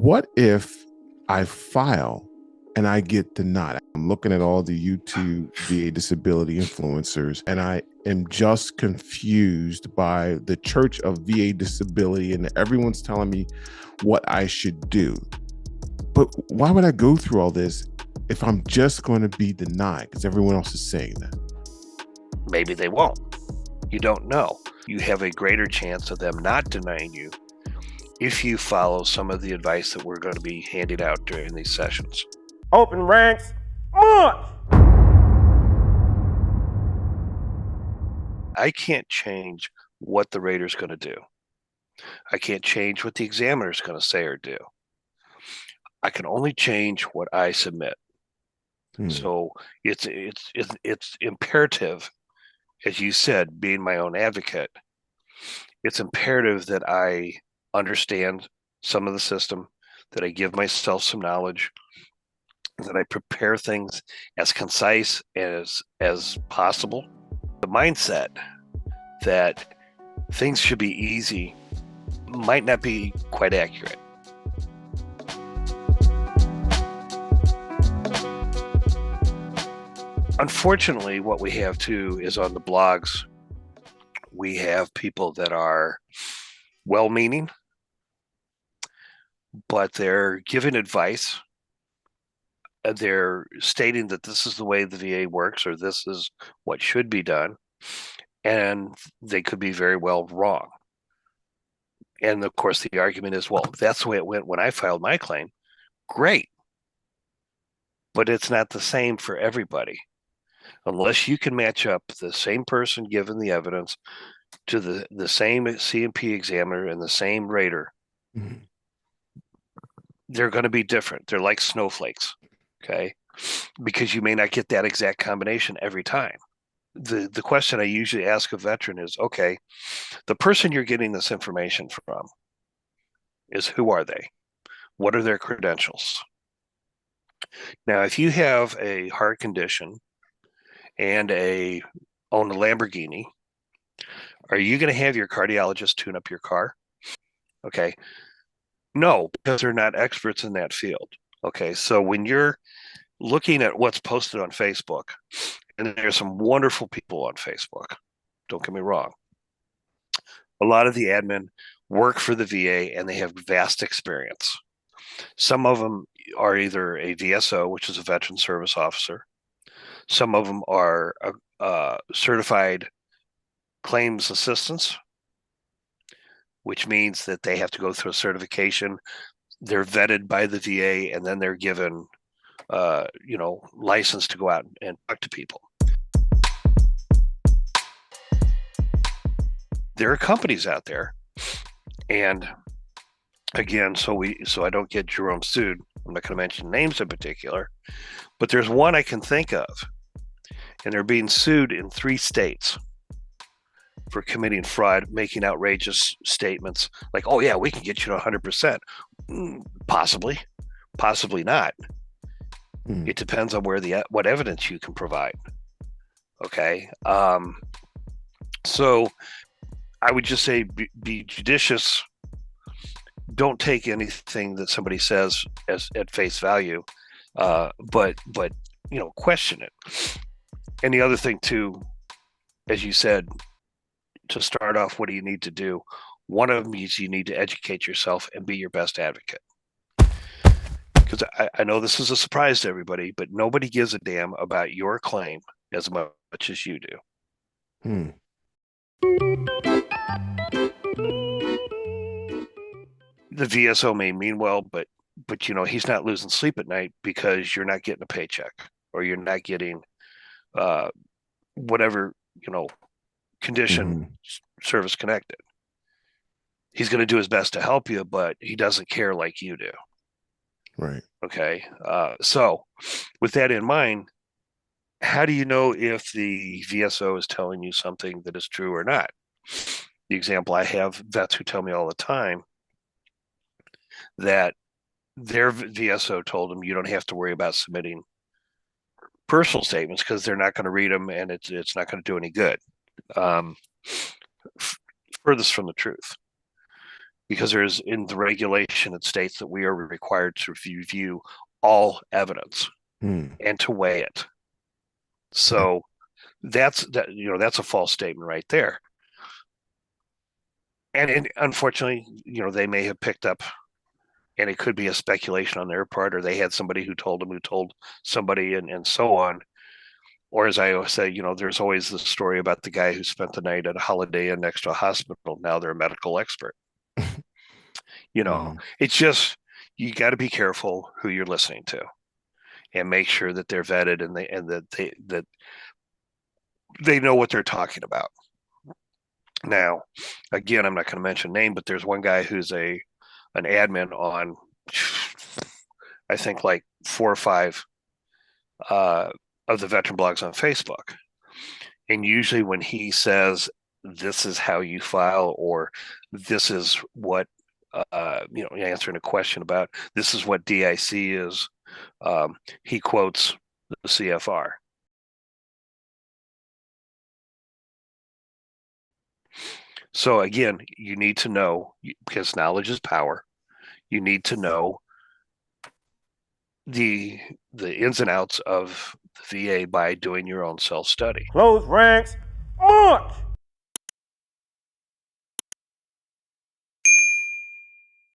What if I file and I get denied? I'm looking at all the YouTube VA disability influencers, and I am just confused by the Church of VA Disability, and everyone's telling me what I should do. But why would I go through all this if I'm just going to be denied because everyone else is saying that? Maybe they won't. You don't know. You have a greater chance of them not denying you if you follow some of the advice that we're going to be handing out during these sessions. Open ranks, march! I can't change what the rater's going to do. I can't change what the examiner's going to say or do. I can only change what I submit. So it's imperative, as you said, being my own advocate, it's imperative that I understand some of the system, that I give myself some knowledge, that I prepare things as concise as possible. The mindset that things should be easy might not be quite accurate. Unfortunately, what we have too is on the blogs, we have people that are well-meaning, but they're giving advice. They're stating that this is the way the VA works, or this is what should be done, and they could be very well wrong. And of course, the argument is, well, that's the way it went when I filed my claim. Great. But it's not the same for everybody. Unless you can match up the same person given the evidence to the same C&P examiner and the same rater, they're going to be different. They're like snowflakes, okay? Because you may not get that exact combination every time. The question I usually ask a veteran is, okay, the person you're getting this information from is, who are they? What are their credentials? Now, if you have a heart condition and own a Lamborghini, are you going to have your cardiologist tune up your car? Okay. No, because they're not experts in that field. Okay. So when you're looking at what's posted on Facebook, and there's some wonderful people on Facebook, don't get me wrong, a lot of the admin work for the VA and they have vast experience. Some of them are either a VSO, which is a veteran service officer. Some of them are certified claims assistants, which means that they have to go through a certification. They're vetted by the VA, and then they're given, license to go out and talk to people. There are companies out there, and again, so I don't get Jerome sued, I'm not going to mention names in particular, but there's one I can think of, and they're being sued in 3 states for committing fraud, making outrageous statements like, oh yeah, we can get you to 100%. Possibly, possibly not. It depends on what evidence you can provide. Okay. So I would just say be judicious. Don't take anything that somebody says as at face value, but question it. And the other thing too, as you said, to start off, what do you need to do? One of them is you need to educate yourself and be your best advocate. Because I know this is a surprise to everybody, but nobody gives a damn about your claim as much as you do. The VSO may mean well, but he's not losing sleep at night because you're not getting a paycheck, or you're not getting whatever condition service connected. He's going to do his best to help you, but he doesn't care like you do. Right. Okay. So with that in mind, how do you know if the VSO is telling you something that is true or not? The example I have, vets who tell me all the time that their VSO told them you don't have to worry about submitting personal statements because they're not going to read them, and it's not going to do any good. Furthest from the truth. because there's in the regulation it states that we are required to review all evidence and to weigh it. So that's a false statement right there. And unfortunately, they may have picked up, and it could be a speculation on their part, or they had somebody who told them who told somebody, and so on. Or as I always say, there's always the story about the guy who spent the night at a Holiday Inn next to a hospital. Now they're a medical expert. It's just, you got to be careful who you're listening to, and make sure that they're vetted and that they know what they're talking about. Now, again, I'm not going to mention name, but there's one guy who's an admin on, I think, like 4 or 5 of the veteran blogs on Facebook. And usually when he says, this is how you file, or this is what, answering a question about, this is what DIC is, he quotes the CFR. So again, you need to know, because knowledge is power. You need to know the ins and outs of the VA by doing your own self-study. Close ranks, march!